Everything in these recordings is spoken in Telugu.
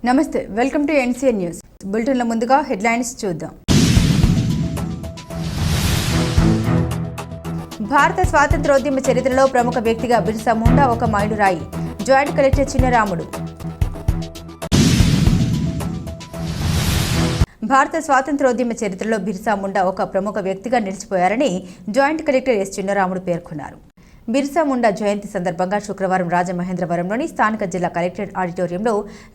నమస్తే, వెల్కమ్ టు ఎన్సీఎన్ న్యూస్. బులెటిన్ల ముందుగా హెడ్లైన్స్ చూద్దాం. భారత స్వాతంత్ర్యోద్యమ చరిత్రలో ప్రముఖ వ్యక్తిగా బిర్సా ముండా ఒక మైలురాయి. Joint collector Chinnaramudu. భారత స్వాతంత్ర్యోద్యమ చరిత్రలో బిర్సా ముండా ఒక ప్రముఖ వ్యక్తిగా నిలిచిపోయారని జాయింట్ కలెక్టర్ ఎస్ చిన్నరాముడు పేర్కొన్నారు. బిర్సా ముండా జయంతి సందర్భంగా శుక్రవారం రాజమహేంద్రవరంలోని స్థానిక జిల్లా కలెక్టరేట్ ఆడిటోరియంలో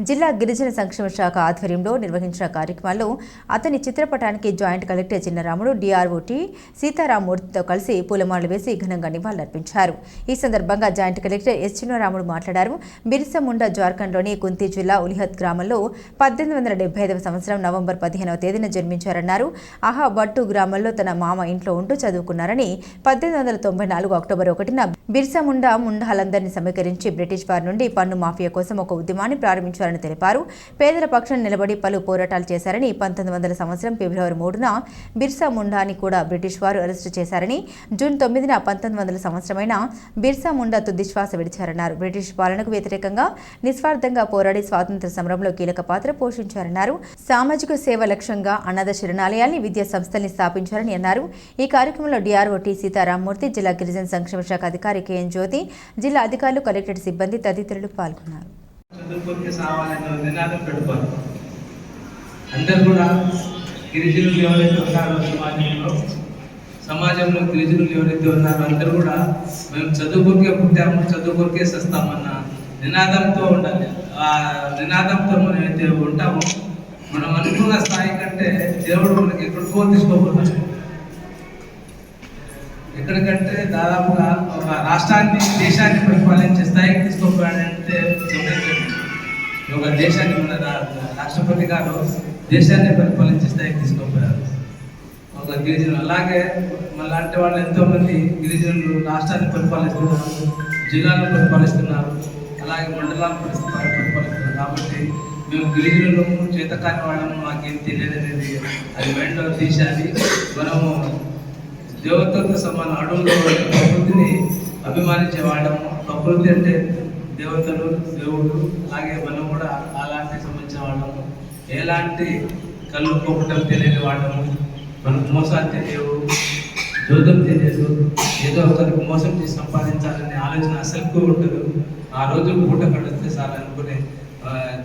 జిల్లా గిరిజన సంక్షేమ శాఖ ఆధ్వర్యంలో నిర్వహించిన కార్యక్రమాల్లో అతని చిత్రపటానికి జాయింట్ కలెక్టర్ చిన్నరాముడు, డిఆర్ఓటీ సీతారామూర్తితో కలిసి పూలమాలలు వేసి ఘనంగా నివాళులర్పించారు. ఈ సందర్భంగా జాయింట్ కలెక్టర్ ఎస్ చిన్నరాముడు మాట్లాడారు. బిర్సా ముండా జార్ఖండ్లోని కుంతి జిల్లా ఉలిహత్ గ్రామంలో 1875 సంవత్సరం నవంబర్ 15వ తేదీన జన్మించారన్నారు. ఆహా బట్టు గ్రామంలో తన మామ ఇంట్లో ఉంటూ చదువుకున్నారని 1894 అక్టోబర్ 1న బిర్సా ముండా ముండాలందరినీ సమీకరించి బ్రిటిష్ వారి నుండి పన్ను మాఫియా కోసం ఒక ఉద్యమాన్ని ప్రారంభించారని తెలిపారు. పేదల పక్షాన నిలబడి పలు పోరాటాలు చేశారని 1900 సంవత్సరం ఫిబ్రవరి 3న బిర్సా ముండాని కూడా బ్రిటిష్ వారు అరెస్టు చేశారని, జూన్ 9న 1900 సంవత్సరమైన బిర్సా ముండా తుదిశ్వాస విడిచారన్నారు. బ్రిటిష్ పాలనకు వ్యతిరేకంగా నిస్వార్థంగా పోరాడి స్వాతంత్ర సమరంలో కీలక పాత్ర పోషించారన్నారు. సామాజిక సేవ లక్ష్యంగా అనాథ శరణాలయాల్ని, విద్యా సంస్థల్ని స్థాపించారని అన్నారు. ఈ కార్యక్రమంలో డిఆర్ఓటీ సీతారామూర్తి, జిల్లా గిరిజన సంక్షేమ శాఖ అధికారి కేఎన్ జ్యోతి, జిల్లా అధికారులు, కలెక్టరేట్ సిబ్బంది తదితరులు పాల్గొన్నారు. సమాజంలో గిరిజనులు ఎవరైతే ఉన్నారో అందరూ కూడా మేము చదువుకోరికే పుట్టాము, చదువుకోరికే సస్తామన్న నినాదంతో ఉండాలి. ఆ నినాదంతో మనం అయితే ఉంటామో మనం అనుకున్న స్థాయి కంటే దేవుడు మనకి ఎక్కడికో తీసుకోబోతున్నాడు. ఎక్కడికంటే దాదాపుగా ఒక రాష్ట్రాన్ని, దేశాన్ని పరిపాలించే స్థాయికి తీసుకోపోయాడంటే ఒక దేశాన్ని, మన రాష్ట్రపతి గారు దేశాన్ని పరిపాలించే స్థాయికి తీసుకోపోయారు ఒక గిరిజనులు. అలాగే మనలాంటి వాళ్ళు ఎంతోమంది గిరిజనులు రాష్ట్రాన్ని పరిపాలిస్తున్నారు, జిల్లాలను పరిపాలిస్తున్నారు, అలాగే మండలాలను పరిపాలిస్తున్నారు. కాబట్టి మేము గిరిజనులు చేతకాని వాళ్ళము, మాకేం తెలియదు అనేది అది మైండ్లో తీసేయాలి. మనము దేవతలతో సమాన అడవుల్లో ప్రకృతిని అభిమానించే వాళ్ళము. ప్రకృతి అంటే దేవతలు, దేవుడు, అలాగే మనం కూడా అలాంటి సంబంధించిన వాళ్ళము. ఎలాంటి కళ్ళు పోవటం తెలియని వాళ్ళము, మనకు మోసాలు తెలియవు, జోదం తెలియదు, ఏదో ఒకరికి మోసం చేసి సంపాదించాలనే ఆలోచన అసలుకు ఉండదు. ఆ రోజు పూట కడితే సార్ అనుకునే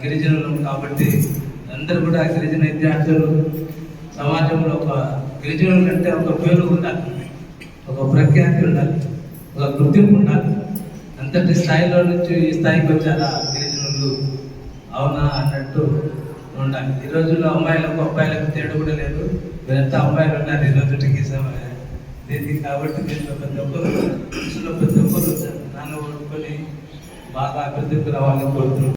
గిరిజనులు. కాబట్టి అందరూ కూడా గిరిజన విద్యార్థులు సమాజంలో ఒక గిరిజనులు అంటే ఒక పేరు ఉండాలి, ఒక ప్రఖ్యాతి ఉండాలి, ఒక గుర్తింపు ఉండాలి. అంతటి స్థాయిలో నుంచి ఈ స్థాయికి వచ్చారా గిరిజనులు, అవునా అన్నట్టు ఉండాలి. ఈ రోజుల్లో అమ్మాయిలకు అబ్బాయిలకు తేడా కూడా లేదు. వీరంతా అమ్మాయిలు ఉన్నారు ఈ రోజుకి దీనికి. కాబట్టి దీంట్లో ప్రతి ఒక్కరు నాన్న ఓడుకొని బాగా అభివృద్ధికి రావాలని కోరుతున్నాను.